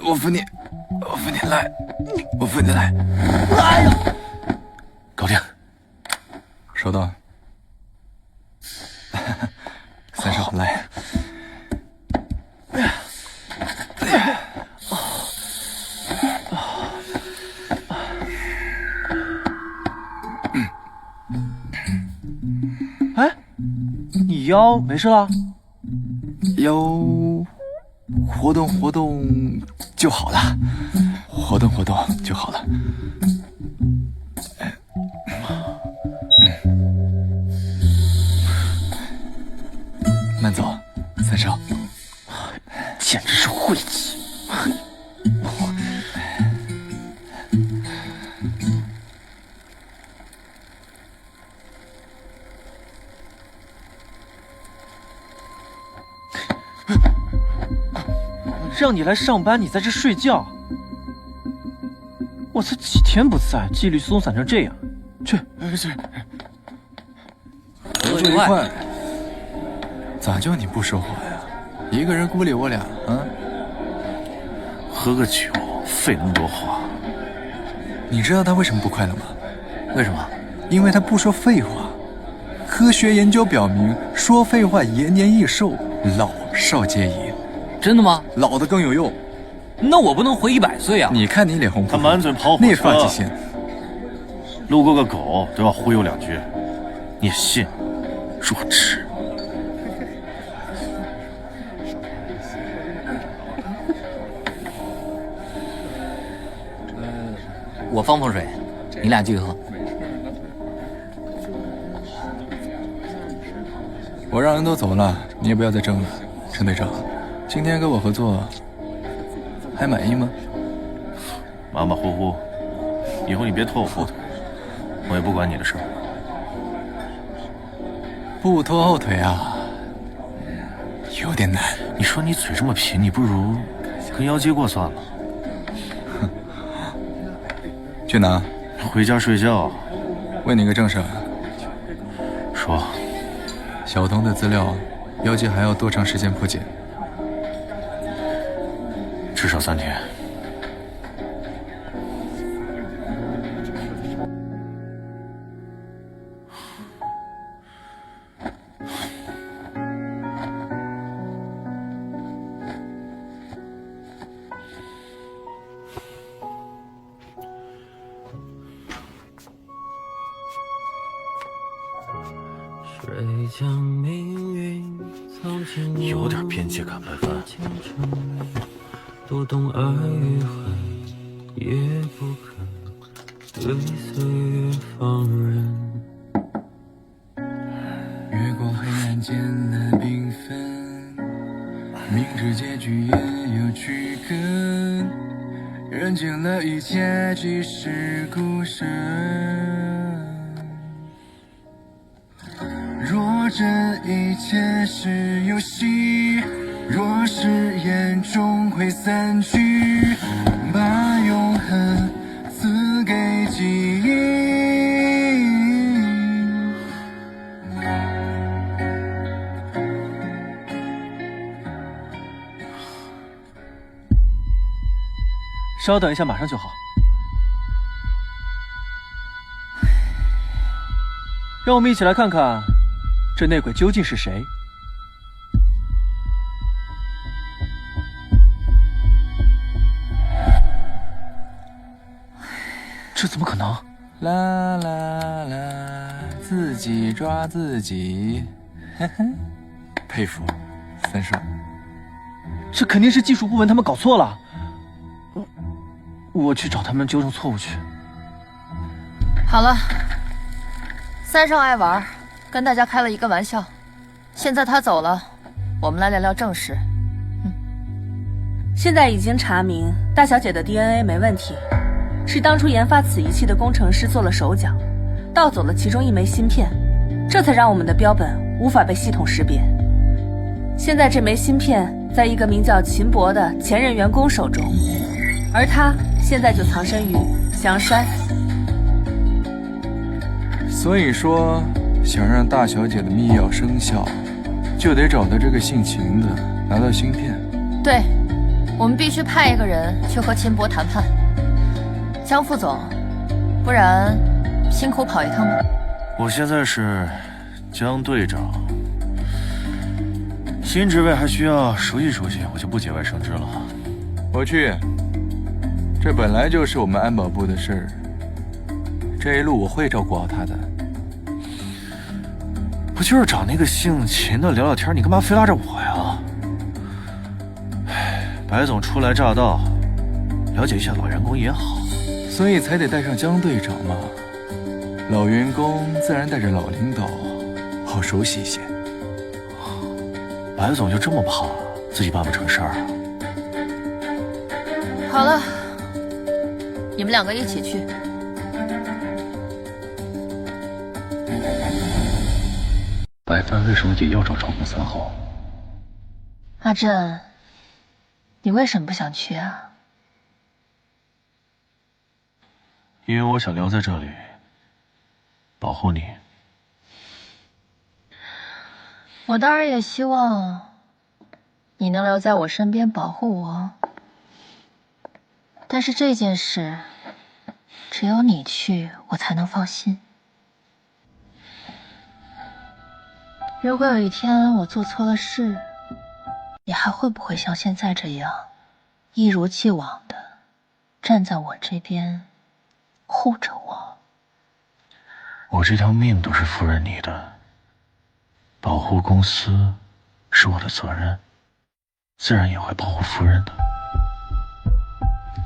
我扶你来，我扶你来。哎呀，搞定，收到。三少来。哎，你腰没事了？腰活动活动就好了，活动活动就好了。慢走，三少。简直是晦气！让你来上班，你在这睡觉。我才几天不在，纪律松散成这样。去，合作愉快。咋就你不说话呀？一个人孤立我俩啊？喝个酒，废那么多话。你知道他为什么不快乐吗？为什么？因为他不说废话。科学研究表明，说废话延年益寿，老少皆宜。真的吗？老的更有用。那我不能活100岁啊！你看你脸红扑，他满嘴跑火车，那发际线，路过个狗都要忽悠2句，你也信？弱智！我放风水，你俩继续喝。我让人都走了，你也不要再争了。陈队长，今天跟我合作，还满意吗？马马虎虎，以后你别拖我后腿，我也不管你的事儿。不拖后腿啊，有点难。你说你嘴这么贫，你不如跟妖接过算了。去哪？回家睡觉。问你个正事儿。说。小童的资料，妖界还要多长时间破解？至少3天。有点边界感，白帆。多懂爱与恨，也不肯对岁月放任。越过黑暗渐了缤纷，明知结局也有区隔，认清了一切即是孤身。若这一切是游戏，若誓言终会散去，把永恒赐给记忆。稍等一下，马上就好。让我们一起来看看，这内鬼究竟是谁？这怎么可能？啦啦啦，自己抓自己，呵呵，佩服，三少。这肯定是技术部门他们搞错了。我去找他们纠正错误去。好了，三少爱玩，跟大家开了一个玩笑。现在他走了，我们来聊聊正事。现在已经查明大小姐的 DNA 没问题，是当初研发此仪器的工程师做了手脚，盗走了其中一枚芯片，这才让我们的标本无法被系统识别。现在这枚芯片在一个名叫秦博的前任员工手中，而他现在就藏身于香山。所以说，想让大小姐的密钥生效，就得找到这个姓秦的，拿到芯片。对，我们必须派一个人去和秦博谈判。江副总，不然辛苦跑一趟吧。我现在是江队长，新职位还需要熟悉熟悉，我就不节外生枝了。我去，这本来就是我们安保部的事儿，这一路我会照顾好他的。不就是找那个姓秦的聊聊天，你干嘛非拉着我呀？白总初来乍到，了解一下老员工也好，所以才得带上江队长嘛。老员工自然带着老领导，好熟悉一些。白总就这么怕自己办不成事儿啊？好了，你们两个一起去。白帆为什么也要找赵公3号？阿振，你为什么不想去啊？因为我想留在这里，保护你。我当然也希望你能留在我身边保护我，但是这件事只有你去，我才能放心。如果有一天我做错了事，你还会不会像现在这样，一如既往的站在我这边，护着我？我这条命都是夫人你的，保护公司是我的责任，自然也会保护夫人的。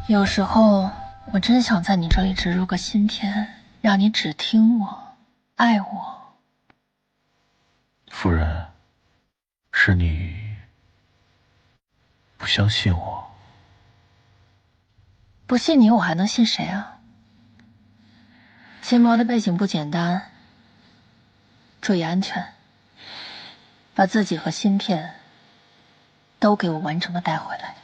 有时候我真想在你这里植入个芯片，让你只听我，爱我。夫人，是你不相信我。不信你，我还能信谁啊？秦博的背景不简单，注意安全，把自己和芯片都给我完整的带回来。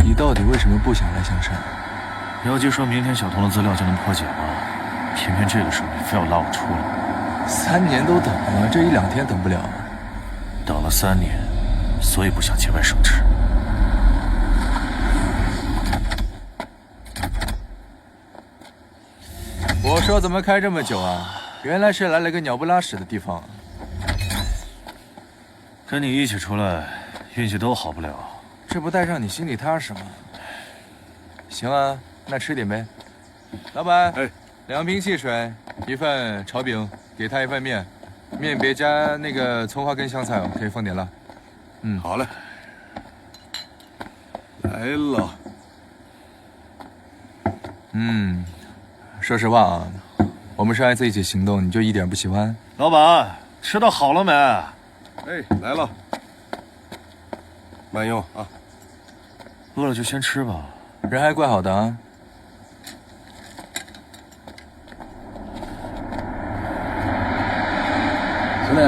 你到底为什么不想来香山？姚吉说明天小童的资料就能破解吗？偏偏这个时候你非要拉我出来。3年都等了，这1、2天等不了。等了3年，所以不想节外生枝。我说怎么开这么久啊？原来是来了个鸟不拉屎的地方。跟你一起出来，运气都好不了。这不带上你心里踏实吗？行啊，那吃点呗。老板，哎，2瓶汽水，1份炒饼，给他1份面，面别加那个葱花跟香菜哦，可以放点辣。好嘞，来了。说实话啊，我们上一次一起行动，你就一点不喜欢？老板，吃的好了没？哎，来了，慢用啊。饿了就先吃吧。人还怪好的啊。兄弟，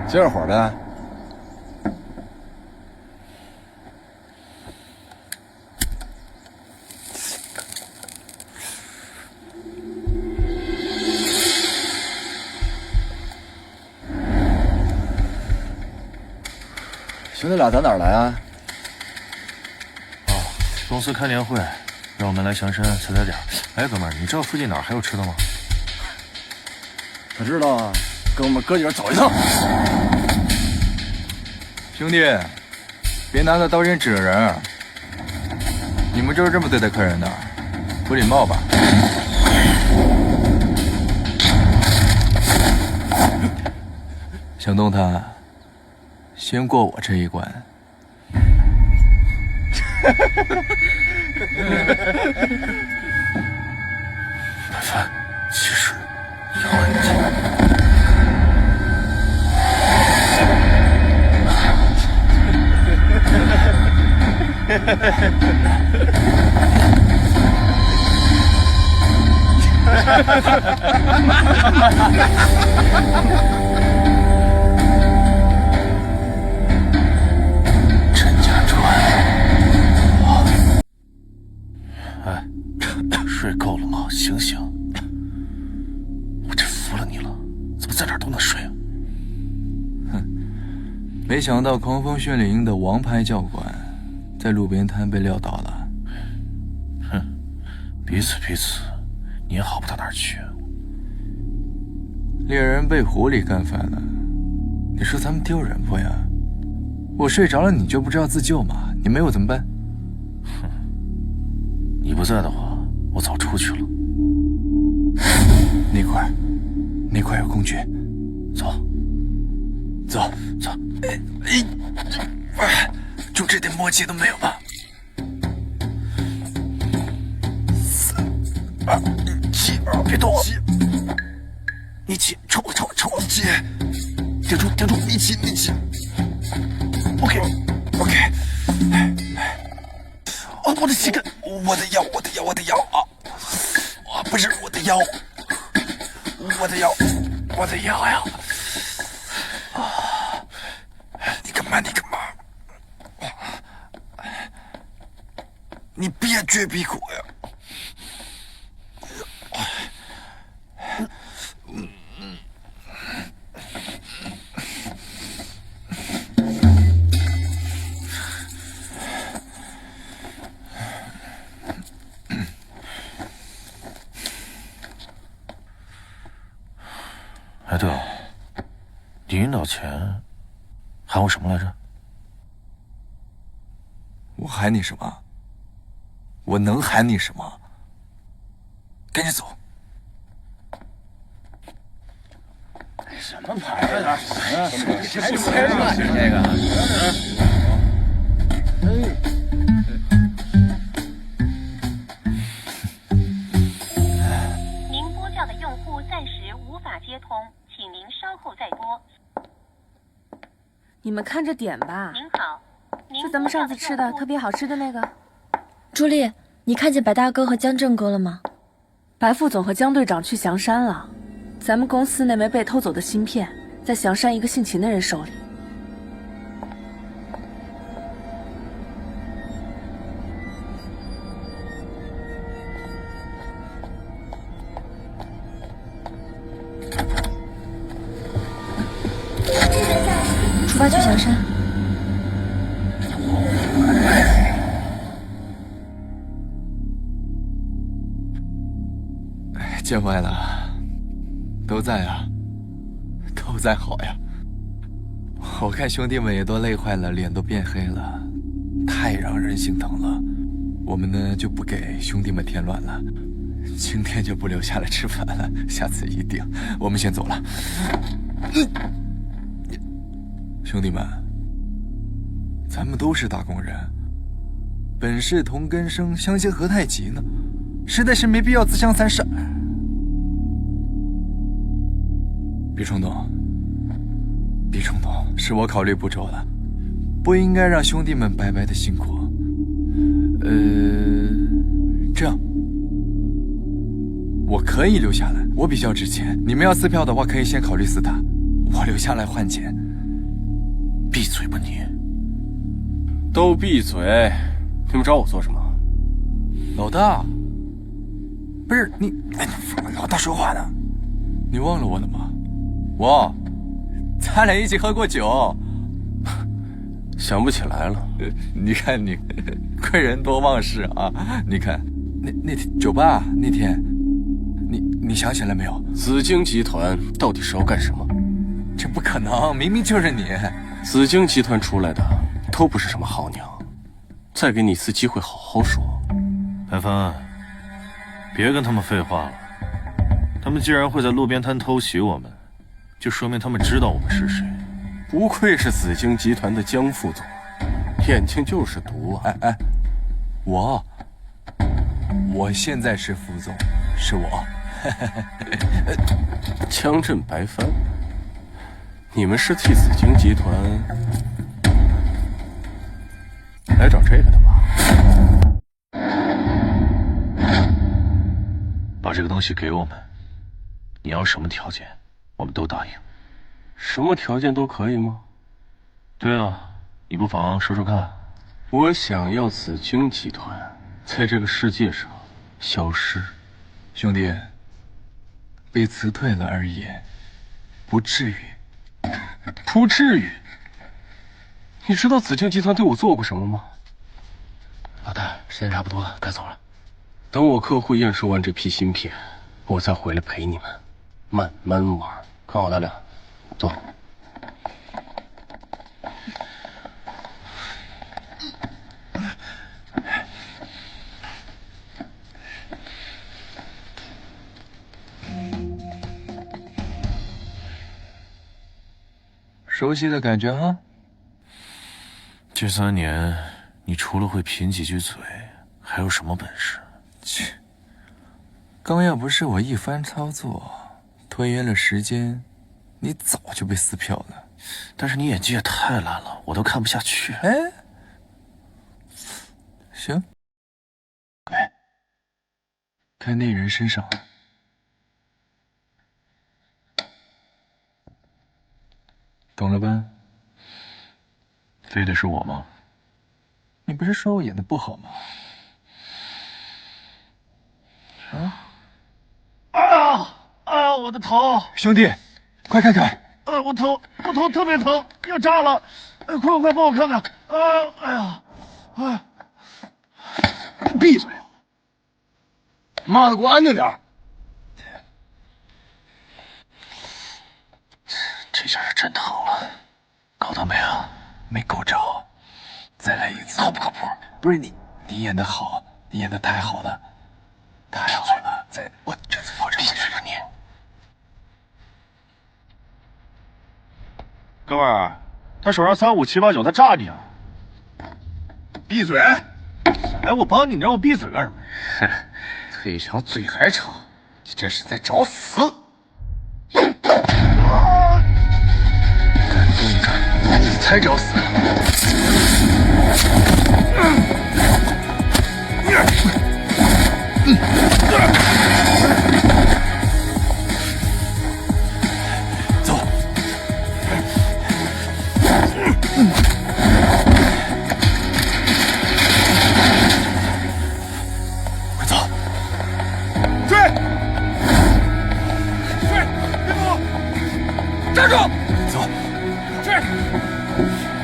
接着火呗。兄弟俩打哪儿来啊？公司开年会，让我们来香山踩踩点。哎，哥们儿，你知道附近哪儿还有吃的吗？我知道啊，跟我们哥几个走一趟。兄弟，别拿着刀尖指着人啊！你们就是这么对待客人的？不礼貌吧？想动他，先过我这一关。白帆，其实有问题。陈家川，哎，睡够了吗？醒醒！我在哪儿都能睡啊。没想到狂风训练营的王牌教官，在路边摊被撂倒了。哼，彼此，你也好不到哪儿去。猎人被狐狸干翻了，你说咱们丢人不呀？我睡着了，你就不知道自救吗？你没有怎么办？哼，你不在的话，我早出去了。那块有工具，走，就这点默契都没有吗？4、2、1、7，别动！你起，冲！你起，顶住！你起。OK。哦，我的膝盖，我的腰啊！不是我的腰，我的腰呀！你干嘛？你别撅屁股呀！哎，对了，你晕倒前喊我什么来着？我喊你什么？我能喊你什么？赶紧走！什么牌啊？这个。您拨叫的用户暂时无法接通，请您稍后再拨。你们看着点吧。您好，是咱们上次吃的特别好吃的那个。朱莉，你看见白大哥和江正哥了吗？白副总和江队长去祥山了。咱们公司那枚被偷走的芯片，在祥山一个姓秦的人手里。出发去祥山。见坏了，都在啊，都在好呀。我看兄弟们也都累坏了，脸都变黑了，太让人心疼了。我们呢就不给兄弟们添乱了，今天就不留下来吃饭了，下次一定。我们先走了。兄弟们，咱们都是打工人，本是同根生，相煎何太急呢？实在是没必要自相残杀。别冲动，是我考虑不周了，不应该让兄弟们白白的辛苦。这样，我可以留下来，我比较值钱。你们要撕票的话，可以先考虑撕它，我留下来换钱。闭嘴吧你！都闭嘴！你们找我做什么？老大，不是你，老大说话呢，你忘了我了吗？咱俩一起喝过酒，想不起来了。你看你，贵人多忘事啊！你看，那天酒吧那天，你想起来没有？紫荆集团到底是要干什么？这不可能，明明就是你。紫荆集团出来的都不是什么好娘，再给你一次机会，好好说。白帆，别跟他们废话了。他们既然会在路边摊偷袭我们，就说明他们知道我们是谁。不愧是紫荆集团的江副总，眼睛就是毒啊！哎，我现在是副总，是我。江镇白帆，你们是替紫荆集团来找这个的吧？把这个东西给我们，你要什么条件，我们都答应。什么条件都可以吗？对啊，你不妨说说看。我想要紫荆集团在这个世界上消失。兄弟，被辞退了而已，不至于，不至于。你知道紫静集团对我做过什么吗？老大，时间差不多了，该走了。等我客户验收完这批芯片，我再回来陪你们慢慢玩。看好大亮，走。熟悉的感觉哈。这3年，你除了会贫几句嘴，还有什么本事？切，刚要不是我一番操作，拖延了时间，你早就被撕票了。但是你演技也太烂了，我都看不下去。哎，行，看那人身上。懂了吧？非得是我吗？你不是说我演的不好吗？啊！哎呀，我的头！兄弟，快看看！我头特别疼，要炸了！快帮我看看！闭嘴！妈的，给我安静点！这下是真疼了，搞到没啊？没够着，再来一次。靠不靠谱？不是你演的好，你演的太好了，太好了！我这次保证闭嘴吧你！哥们儿，他手上3、5、7、8、9，他炸你啊！闭嘴！哎，我帮你，你让我闭嘴干什么？腿长嘴还长，你这是在找死！敢动他，你才找死！走。快走！追！别动！站住！走！追！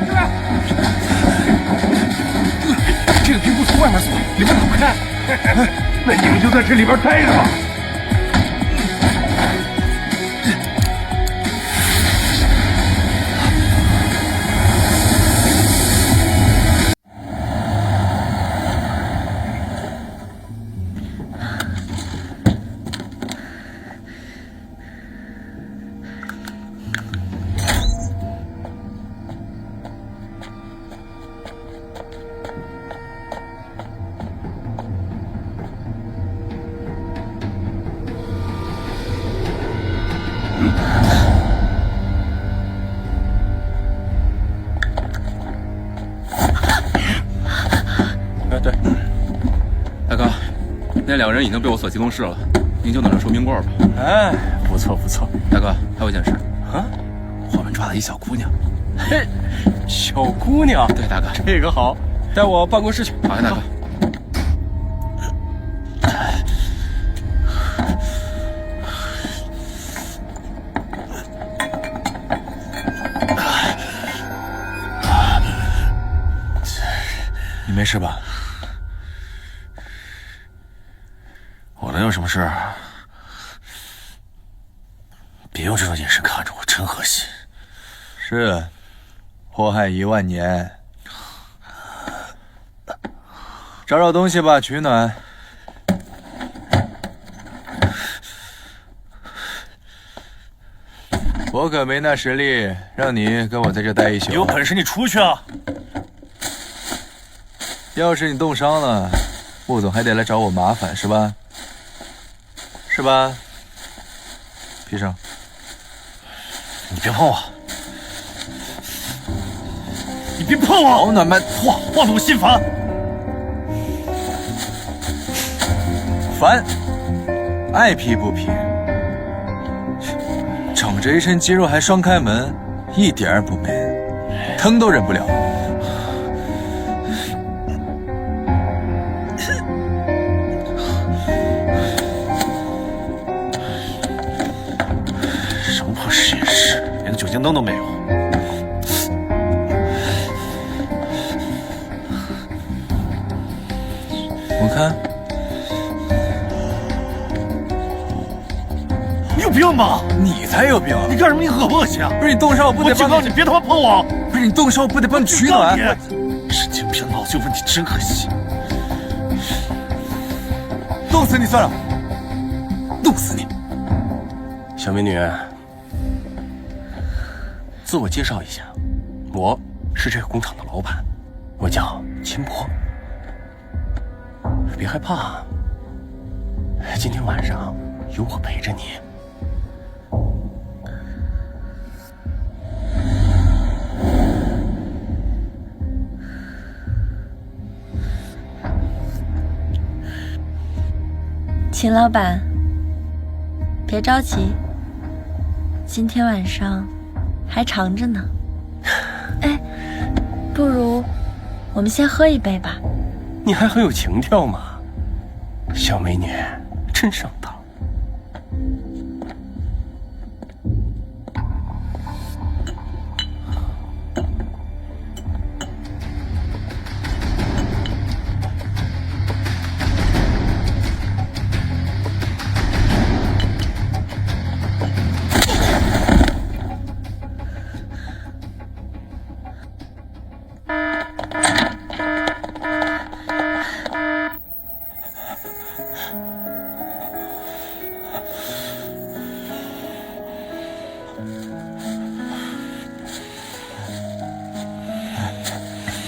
这边！这个屏幕从外面锁，里面打不开。那你们就在这里边待着吧。对，大哥，那2个人已经被我锁机动室了，您就等着收冰棍吧。哎，不错不错。大哥，还有一件事啊，我们抓了一小姑娘。嘿，小姑娘？对，大哥，这个好，带我办公室去。好呀，大哥。你没事吧？我能有什么事？别用这种眼神看着我，真恶心。是，祸害1万年。找找东西吧，取暖。我可没那实力让你跟我在这待一宿。有本事你出去啊！要是你冻伤了，穆总还得来找我麻烦，是吧？是吧？闭上。你别碰我！你别碰我！保暖吧，话筒心烦。烦，爱劈不劈。长着一身肌肉还双开门，一点儿不 man， 疼都忍不了。什么破实验室？酒精灯都没有。我看你有病吧？你才有病！你干什么？你恶不恶心啊？不是你动手，我不得帮我警告你，别他妈碰我！不是你动手，我不得帮你取暖。神经病，老子有问题真可惜。弄死你算了，弄死你！小美女，自我介绍一下，我是这个工厂的老板，我叫秦博。别害怕，今天晚上有我陪着你。秦老板，别着急，今天晚上还长着呢。哎，不如我们先喝一杯吧。你还很有情调嘛，小美女，真上当。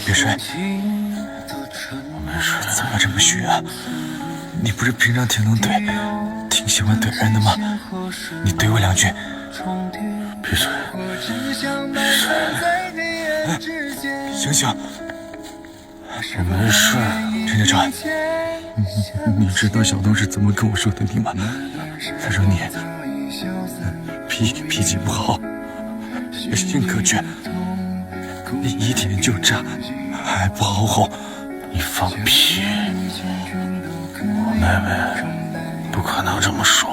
别睡，怎么这么虚啊？你不是平常挺能怼，挺喜欢怼人的吗？你怼我2句。闭嘴！醒醒！没事。陈家川，你知道小东是怎么跟我说的你吗？他说你脾气不好，性格倔，你一天就炸，还不好哄。你放屁！我妹妹不可能这么说。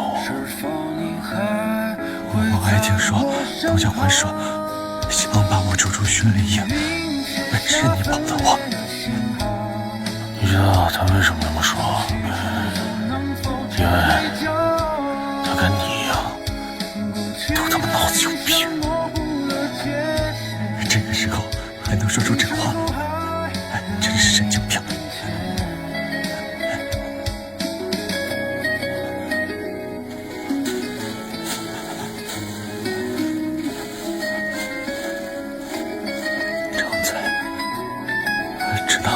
我还听说董小环说想把我逐出训练营，是你保的我。你知道他为什么这么说？因为他跟你一样，都他妈脑子有病。这个时候还能说出这话，真是神经病。常在，知道。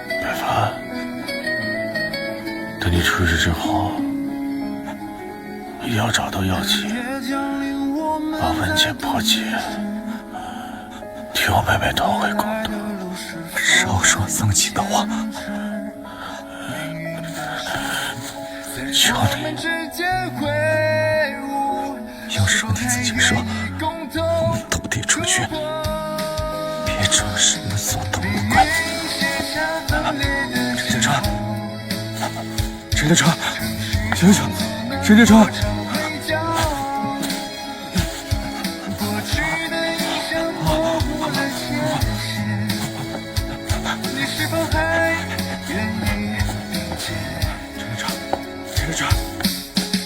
别烦，等你出去之后，一定要找到药剂，把文件破解，替我妹妹讨回公道。少说丧气的话，求你。要说你自己说，我们都得出去，别装什么所动不怪。陈家川，陈家川，醒醒！陈家川。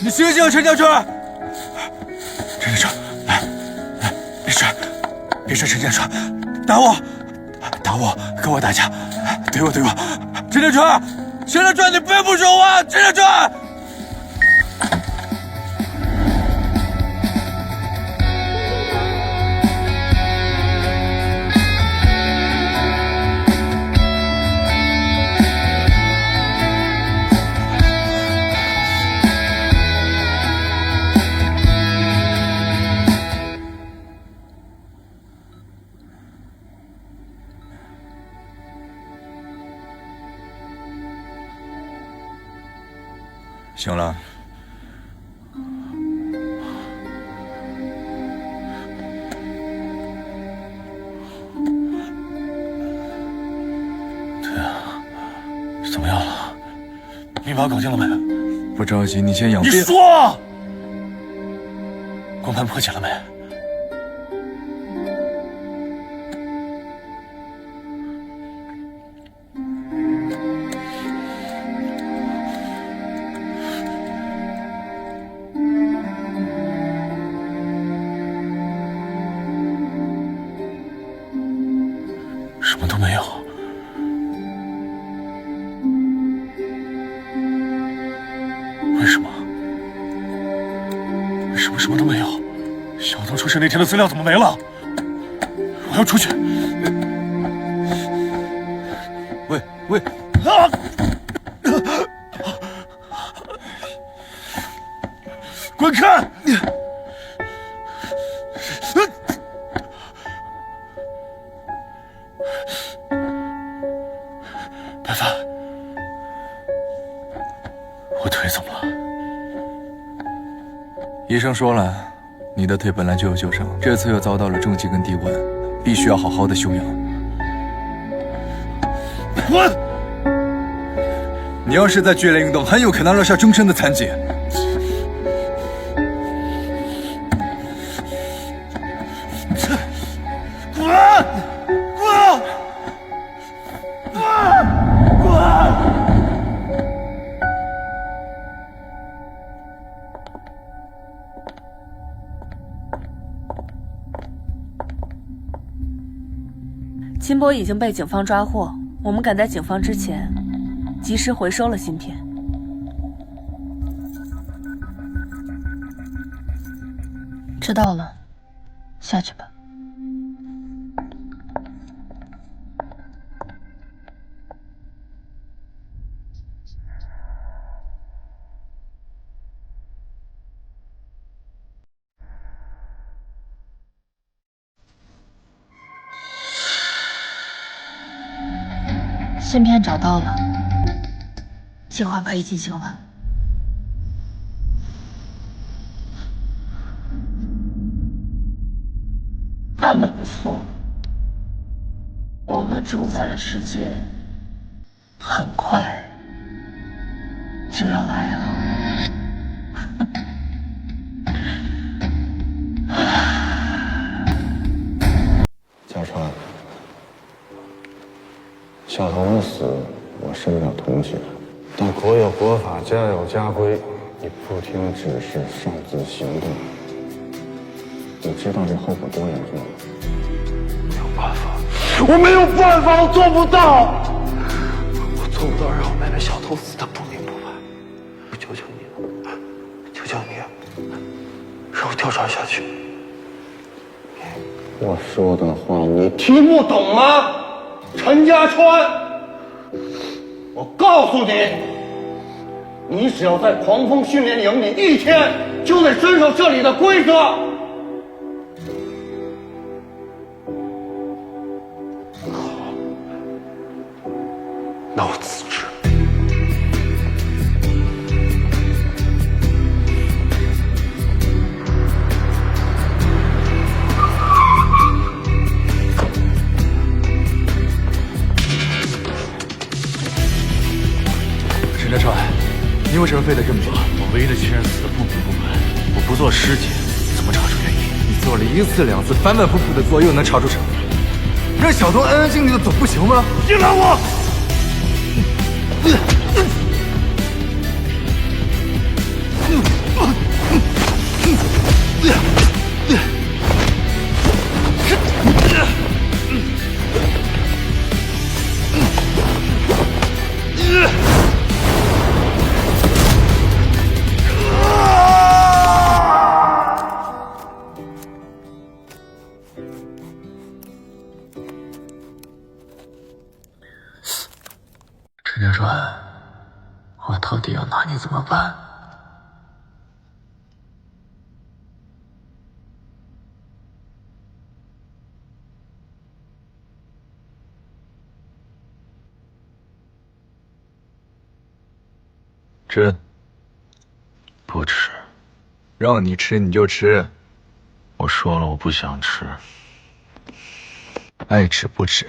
你醒醒，陈家川！陈家川，来，别睡，别睡，陈家川，打我，跟我打架，怼我，陈家川，你别不说话，陈家川！醒了。对啊，怎么样了？密码搞定了没？不着急，你先养病。你说，光盘破解了没？什么什么都没有？小东出事那天的资料怎么没了？我要出去。喂，啊！滚开！白帆，我腿怎么了？医生说了，你的腿本来就有旧伤，这次又遭到了重击跟低温，必须要好好的休养。滚！你要是再剧烈运动，很有可能落下终身的残疾。金波已经被警方抓获，我们赶在警方之前，及时回收了芯片。知道了，下去吧。芯片找到了，计划可以进行了。他们不错，我们主宰的世界很快就要来了。家川，小童的死我深表同情，但国有国法，家有家规，你不听指示擅自行动，你知道这后果多严重吗？没有办法，我没有办法，我做不到，我做不到让我妹妹小偷死得不明不白。我求求你了，求求你，让我调查下去。我说的话你听不懂吗？陈家川，我告诉你，你只要在狂风训练营里1天，就得遵守这里的规则。好，那我辞职。陈家川，你为什么非得这么做？我唯一的亲人死得不明不白，我不做尸检，怎么查出原因？你做了1次2次，反反复复的做，又能查出什么？让小东安安静静的走不行吗？别拦我！陈家川，我到底要拿你怎么办？吃，不吃。让你吃你就吃，我说了我不想吃。爱吃不吃。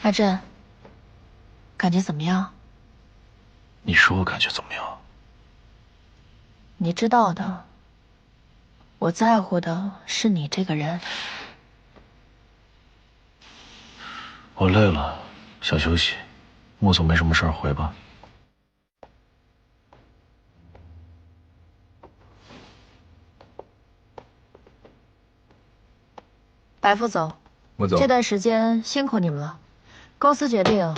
阿振，感觉怎么样？你说我感觉怎么样？你知道的，我在乎的是你这个人。我累了，想休息。穆总没什么事儿，回吧。白副总，穆总，这段时间辛苦你们了。公司决定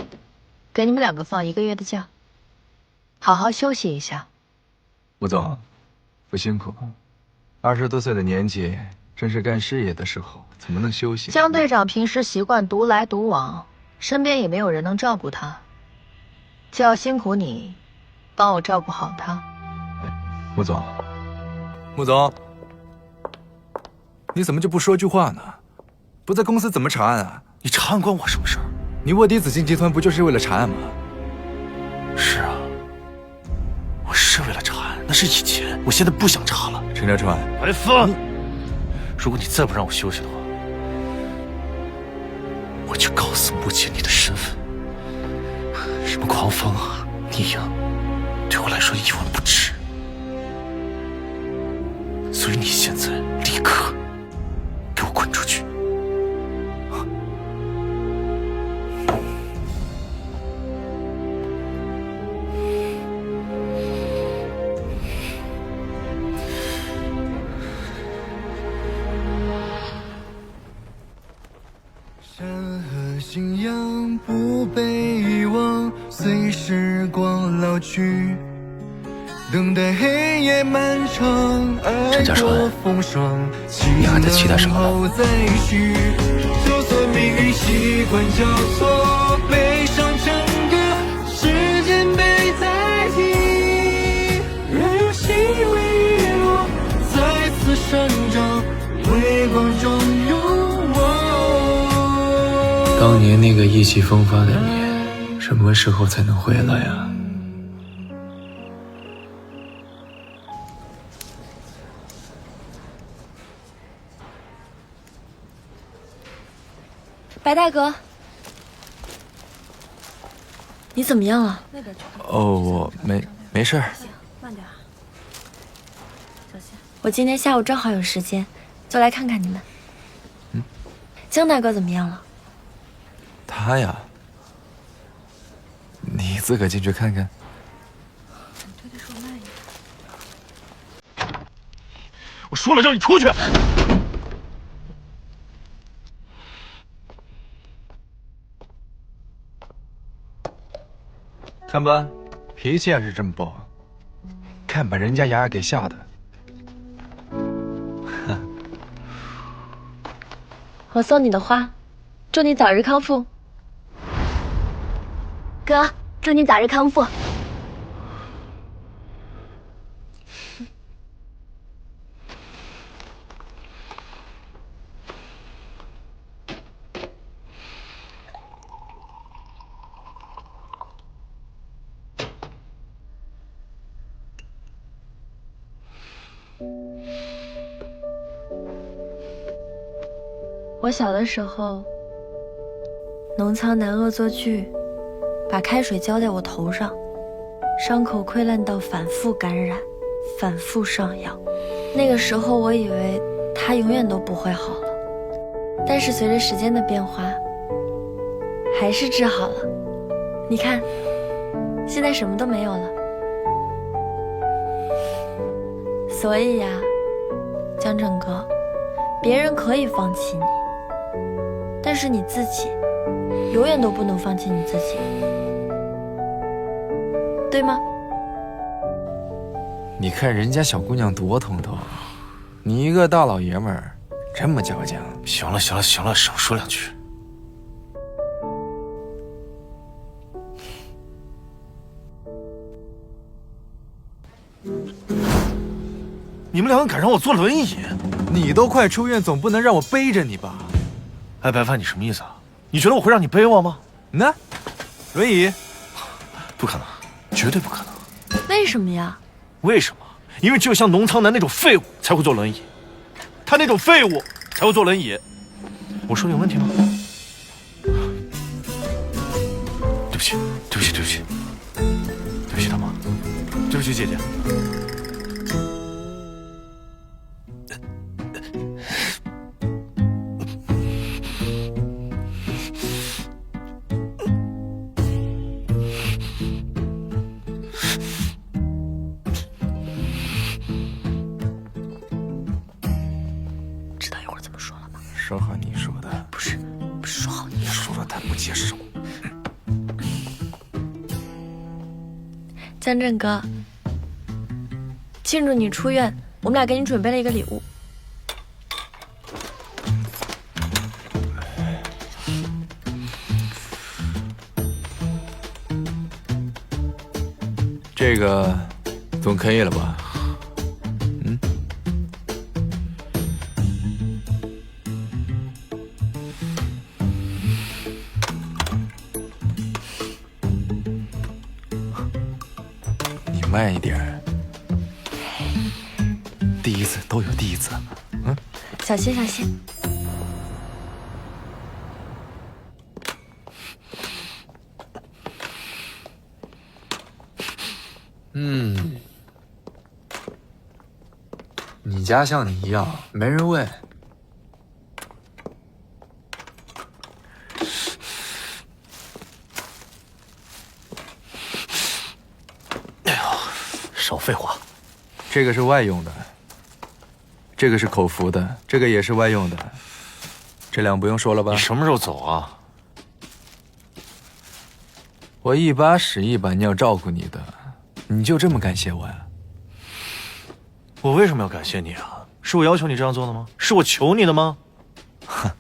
给你们2个放1个月的假，好好休息一下。穆总，不辛苦。20多岁的年纪，正是干事业的时候，怎么能休息？江队长平时习惯独来独往，身边也没有人能照顾他，就要辛苦你帮我照顾好他。穆总，穆总，你怎么就不说句话呢？不在公司怎么查案啊？你查案关我什么事儿？你卧底紫金集团不就是为了查案吗？是啊，我是为了查案，那是以前，我现在不想查了。陈家川，白帆，如果你再不让我休息的话，我就告诉穆姐你的身份。什么狂风啊，你呀，对我来说一文不值。所以你现在立刻给我滚出去！山河信仰不被遗忘，随时光老去。等待黑夜漫长，爱过风霜，你还在期待什么呢？就算命运习惯交错，悲伤成歌，时间被代替，任由细微雨落，再次生长，微光中有我。当年那个意气风发的你，什么时候才能回来啊？白大哥，你怎么样了？哦，我没事儿。慢点，小心。我今天下午正好有时间，就来看看你们。江大哥怎么样了？他呀，你自个进去看看。我说了让你出去。看吧，脾气还是真暴，看把人家雅雅给吓的。我送你的花，祝你早日康复。哥，祝你早日康复。我小的时候，农仓男恶作剧，把开水浇在我头上，伤口溃烂到反复感染，反复上药。那个时候我以为他永远都不会好了，但是随着时间的变化，还是治好了。你看，现在什么都没有了。所以呀，江正哥，别人可以放弃你，但是你自己永远都不能放弃你自己，对吗？你看人家小姑娘多通透，你一个大老爷们儿这么矫情。行了行了行了，少说两句。你们两个敢让我坐轮椅？你都快出院，总不能让我背着你吧？哎，白帆，你什么意思啊？你觉得我会让你背我吗？那，轮椅？不可能，绝对不可能。为什么呀？为什么？因为只有像农仓男那种废物才会坐轮椅，他那种废物才会坐轮椅。我说的有问题吗？对不起，对不起，对不起，对不起，大妈，对不起，姐姐。知道一会儿怎么说了吗？说好你说的，不是说好你说了，但不接受。江振哥，庆祝你出院，我们俩给你准备了一个礼物。这个总可以了吧？嗯。你慢一点。第一次都有第一次。嗯。小心小心。你家像你一样没人问。哎呦，少废话。这个是外用的，这个是口服的，这个也是外用的。这两不用说了吧？你什么时候走啊？我一把屎一把尿照顾你的，你就这么感谢我呀？我为什么要感谢你啊？是我要求你这样做的吗？是我求你的吗？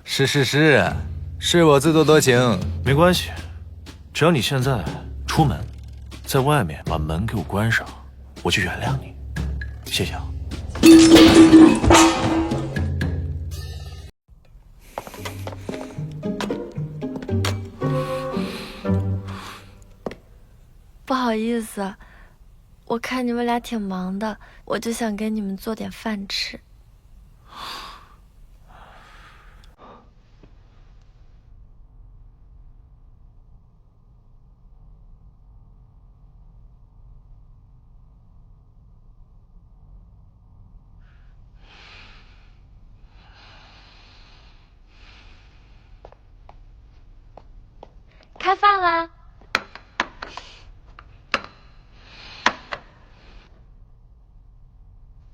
是我自作多情。没关系，只要你现在出门，在外面把门给我关上，我就原谅你。谢谢啊。不好意思，我看你们俩挺忙的，我就想给你们做点饭吃。开饭啦！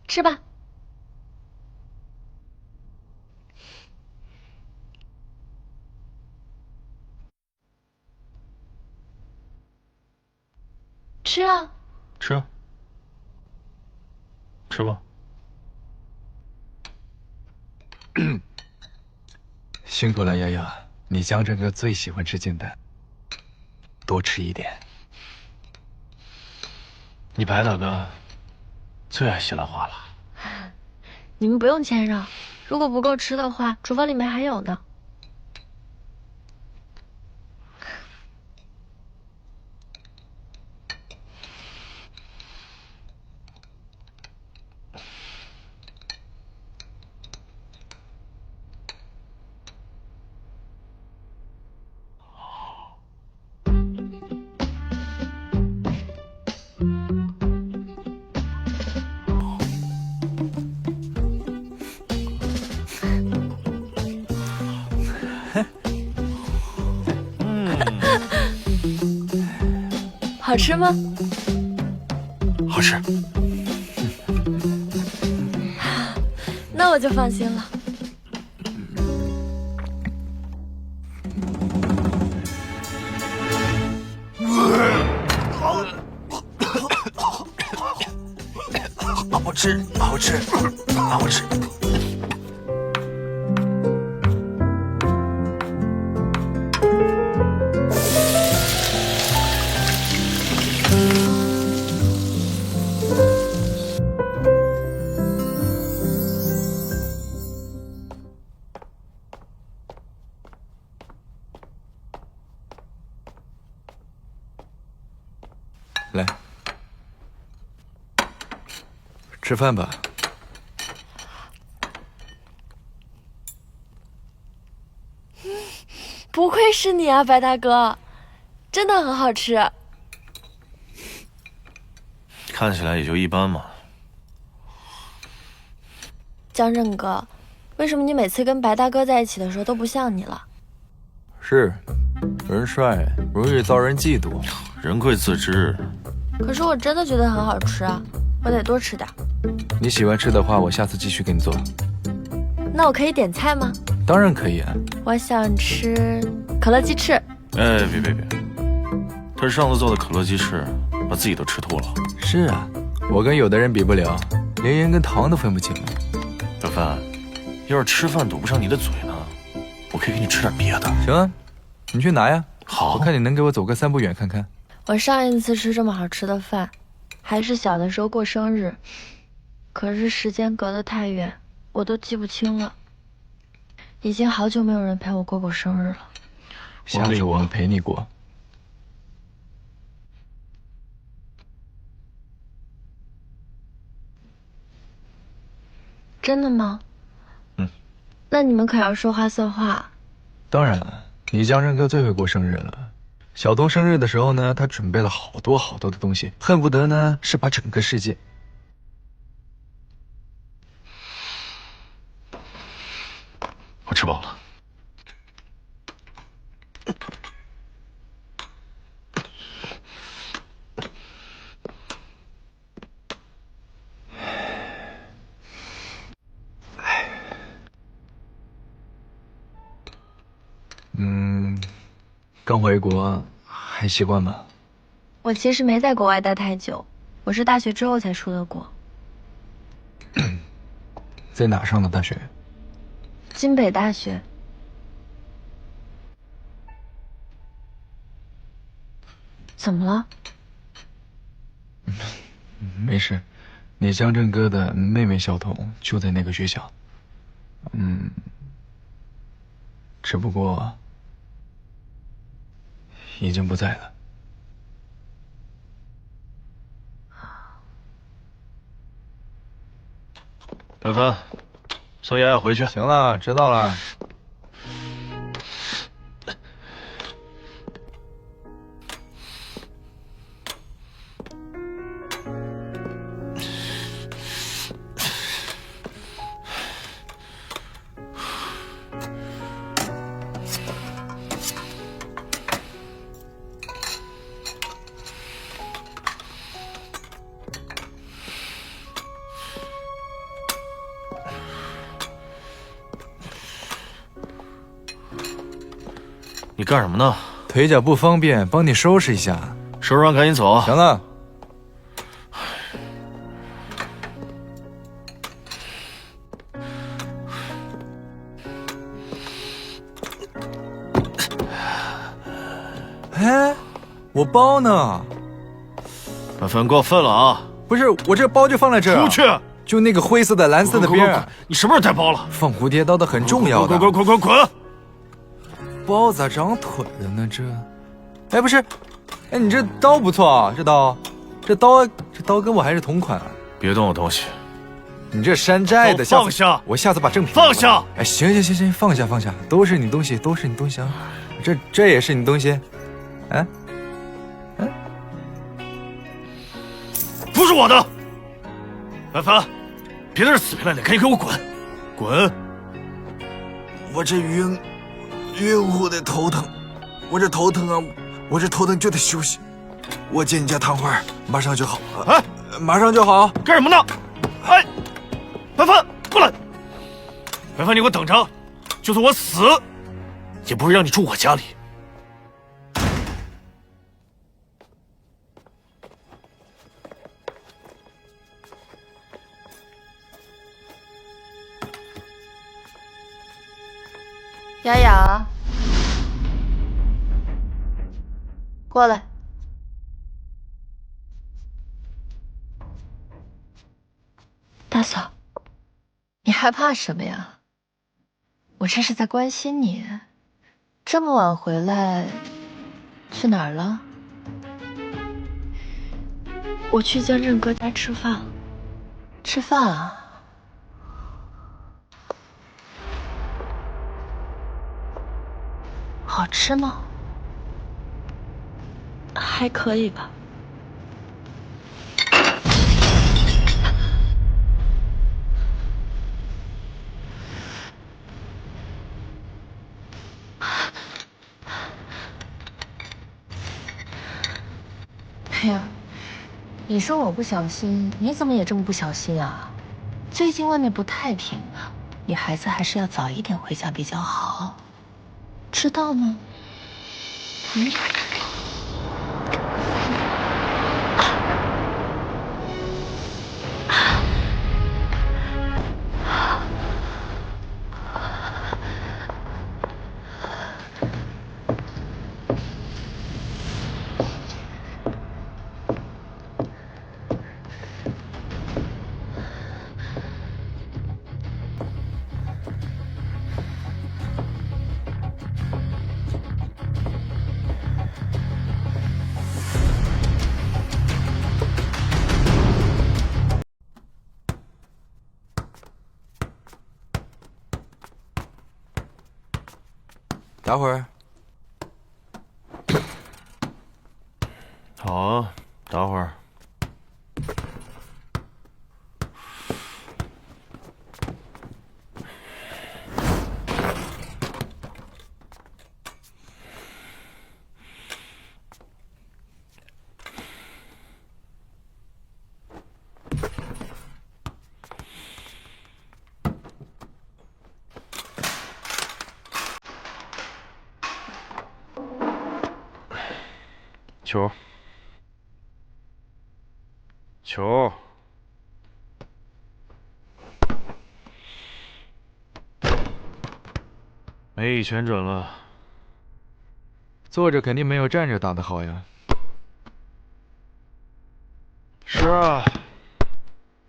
吃吧。吃啊！吃啊！吃吧。辛苦了，悠悠，你江振哥最喜欢吃清淡，多吃一点。你白大哥最爱希腊化了。你们不用谦让，如果不够吃的话，厨房里面还有呢。好吃吗？好吃。那我就放心了。好吃，好吃，好吃。来，吃饭吧。不愧是你啊，白大哥，真的很好吃。看起来也就一般嘛。江振哥，为什么你每次跟白大哥在一起的时候都不像你了？是，人帅容易遭人嫉妒，人贵自知。可是我真的觉得很好吃啊，我得多吃点。你喜欢吃的话，我下次继续给你做。那我可以点菜吗？当然可以啊。我想吃可乐鸡翅。哎，别，他上次做的可乐鸡翅，把自己都吃吐了。是啊，我跟有的人比不了，连盐跟糖都分不清。小范，要是吃饭堵不上你的嘴呢，我可以给你吃点别的。行啊，你去拿呀。好，我看你能给我走个3步远看看。我上一次吃这么好吃的饭，还是小的时候过生日，可是时间隔得太远，我都记不清了。已经好久没有人陪我过生日了。下次我们陪你过。真的吗？那你们可要说话算话。当然了，你江振哥最会过生日了。小东生日的时候呢，他准备了好多的东西，恨不得呢是把整个世界。我吃饱了。刚回国还习惯吗？我其实没在国外待太久，我是大学之后才出的国。在哪上的大学？京北大学。怎么了？没事，你江振哥的妹妹小彤就在那个学校。只不过已经不在了。小芬，送丫丫回去。行了，知道了。你干什么呢？腿脚不方便，帮你收拾一下。收拾完赶紧走。行了。哎，我包呢？范范，过分了啊！不是，我这包就放在这儿。出去！就那个灰色的、蓝色的边儿。你什么时候带包了？放蝴蝶刀的很重要的。滚！包咋长腿了呢？这，哎不是，哎你这刀不错啊，这刀跟我还是同款。别动我东西！你这山寨的，放下！我下次把正品放下！哎行，放下，都是你东西啊，这也是你东西，不是我的。范范，别在这死皮赖脸，赶紧给我滚！滚！我这晕乎的头疼，我这头疼啊，我这头疼就得休息。我借你家躺会儿，马上就好。哎，马上就好。干什么呢？哎，范范，过来！范范，你给我等着！就算我死，也不会让你住我家里。雅雅，过来。大嫂，你害怕什么呀？我这是在关心你。这么晚回来，去哪儿了？我去江振哥家吃饭。吃饭啊？好吃吗？还可以吧。哎呀，你说我不小心，你怎么也这么不小心啊？最近外面不太平，你孩子还是要早一点回家比较好，知道吗？嗯。打会儿。好啊，打会儿。球，球，没一拳准了。坐着肯定没有站着打得好呀。是啊，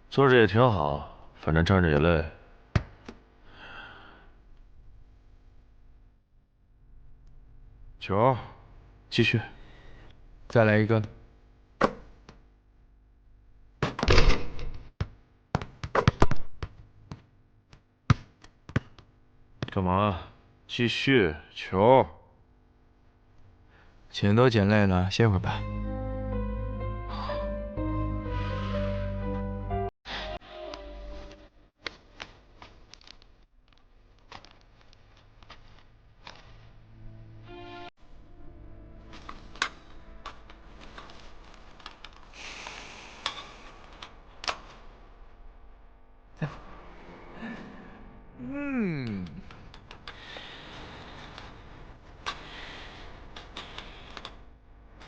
坐着也挺好，反正站着也累。球，继续。再来一个。干嘛？继续，球。钱都捡累了，歇会儿吧。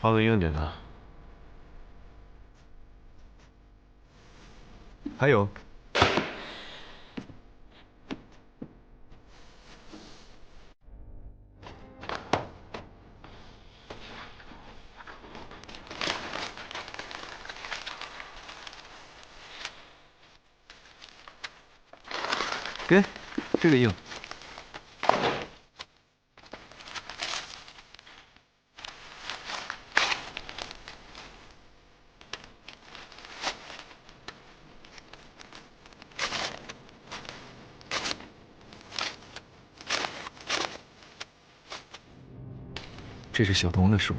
画个硬点的。还有。给，这个硬。这是小童的书。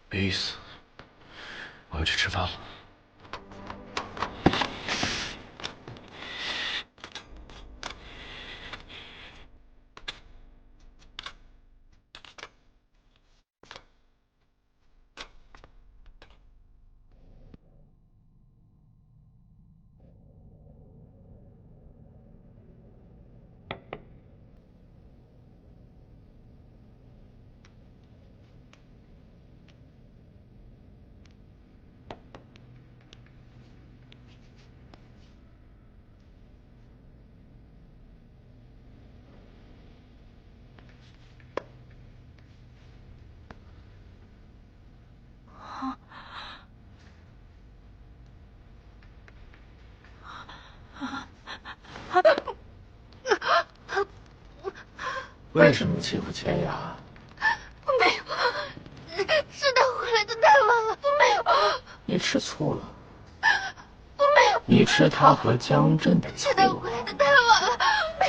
没意思，我要去吃饭了。为什么欺负千雅？我没有，是他回来的太晚了，我没有。你吃醋了？我没有。你吃他和江震的醋。太晚了，没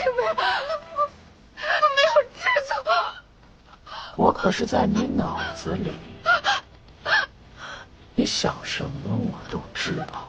有吃醋。我可是在你脑子里，你想什么我都知道。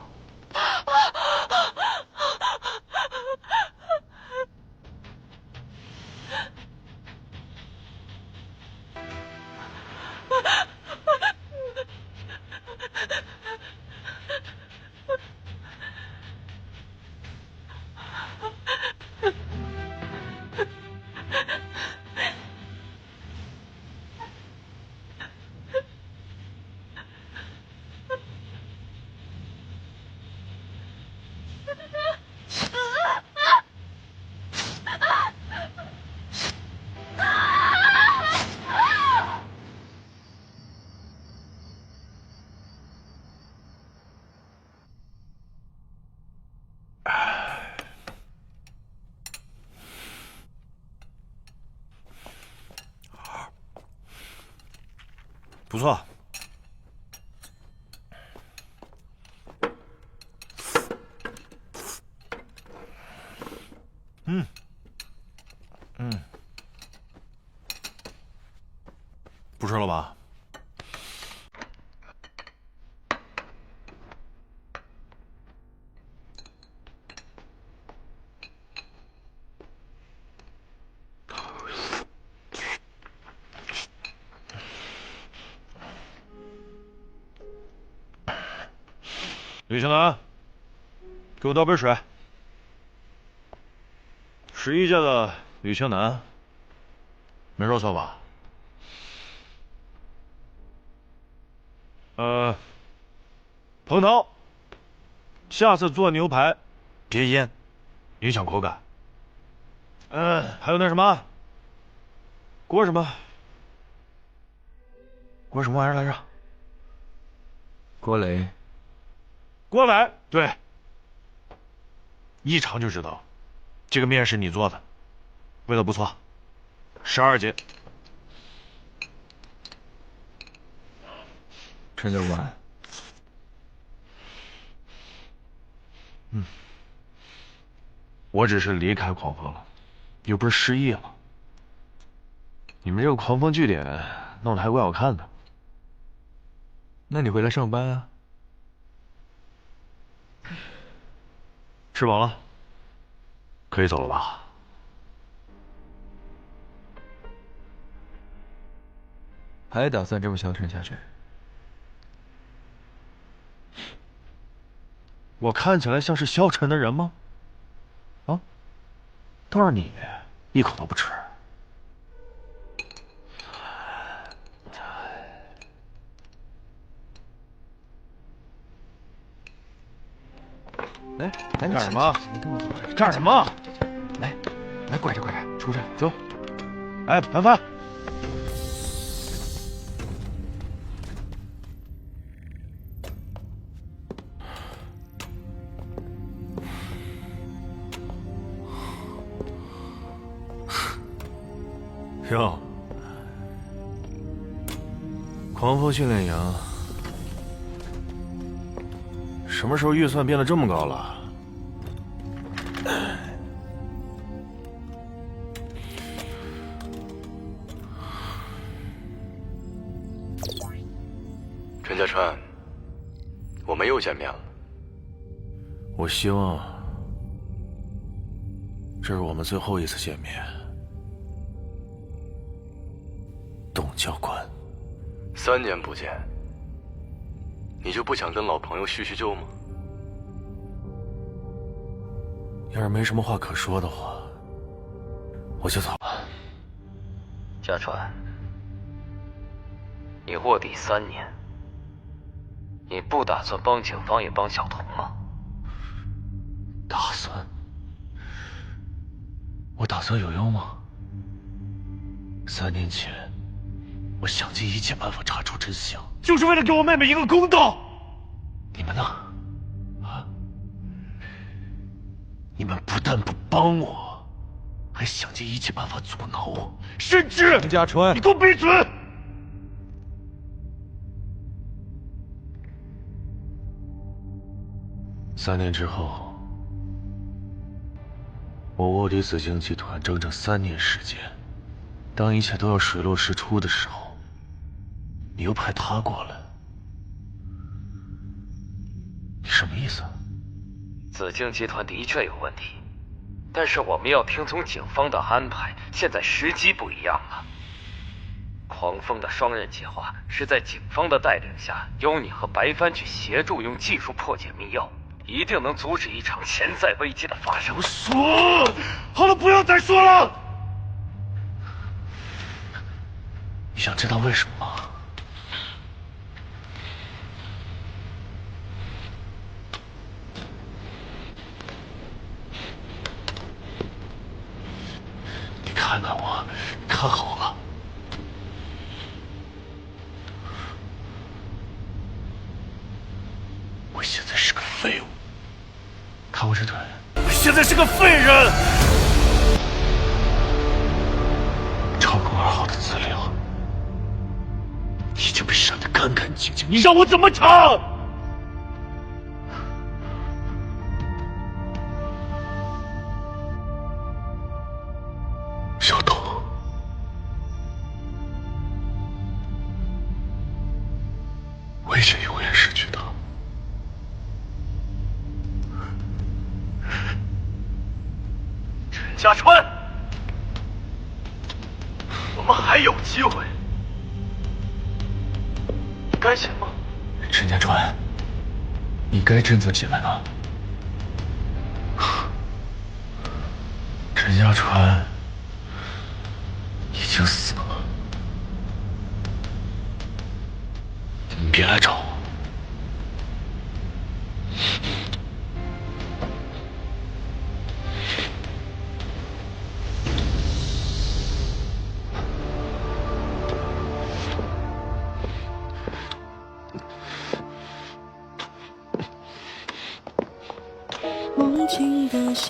不错。不吃了吧？吕青南，给我倒杯水。11届的吕青南，没说错吧？彭涛，下次做牛排别腌，影响口感。还有那什么，郭什么玩意儿来着？郭雷。郭磊，对，一尝就知道，这个面是你做的，味道不错。12斤。陈教官。我只是离开狂风了，又不是失忆了。你们这个狂风据点弄得还怪好看的。那你回来上班啊？吃饱了，可以走了吧？还打算这么消沉下去？我看起来像是消沉的人吗？啊，倒是你一口都不吃。来，干什么？干什么？来，拐着，出去，走。哎，凡凡。哟，狂风训练营什么时候预算变得这么高了？陈家川，我们又见面了。我希望这是我们最后一次见面。董教官，3年不见，你就不想跟老朋友叙叙旧吗？要是没什么话可说的话，我就走了。家川，你卧底3年，你不打算帮警方也帮小童吗？打算？我打算有用吗？3年前，我想尽一切办法查出真相，就是为了给我妹妹一个公道。你们呢？啊？你们不但不帮我，还想尽一切办法阻挠我，甚至……陈家川，你给我闭嘴3年之后，我卧底紫荆集团整整3年时间，当一切都要水落石出的时候，你又派他过来，你什么意思？紫荆集团的确有问题，但是我们要听从警方的安排，现在时机不一样了。狂风的双刃计划是在警方的带领下，由你和白帆去协助，用技术破解密钥，一定能阻止一场潜在危机的发生。说好了，不要再说了。你想知道为什么吗？你看看我，看好了。我现在是个废物，看我这腿。我现在是个废人。超过2号的资料已经被删得干干净净，你让我怎么查？小偷，危险永远失去他。贾川，我们还有机会，该行吗？陈家川，你该振作起来了。陈家川已经死了，你别来找我。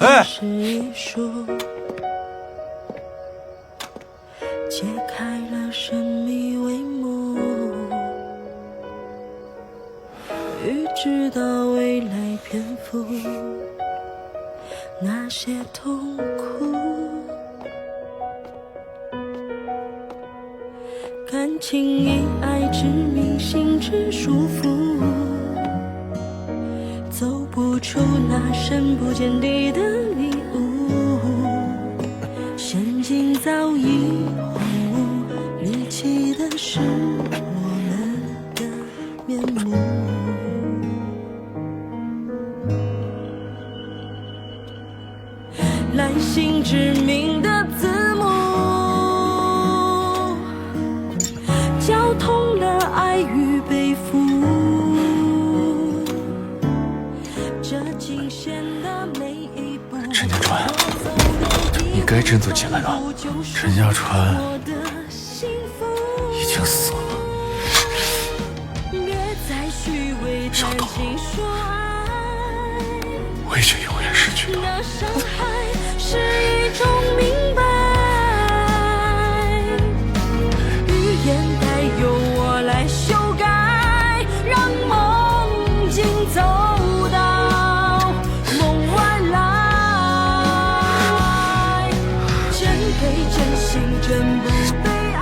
哎，解开了神秘帷幕，预知到未来篇幅，那些痛苦，感情以爱之名，心之束缚，走不出那深不见底的迷雾，现今早已荒芜，离奇的是我们的面目。来信致命的字幕，交通了爱与背负。陈家川，你该振作起来了。陈家川已经死了。小偷，危险永远失去他。是一种明白，语言该由我来修改，让梦境走到梦外来，真悲真心真不悲哀。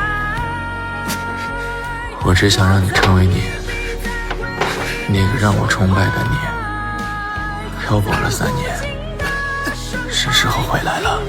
我只想让你成为你，那个让我崇拜的你。漂泊了3年，是时候回来了。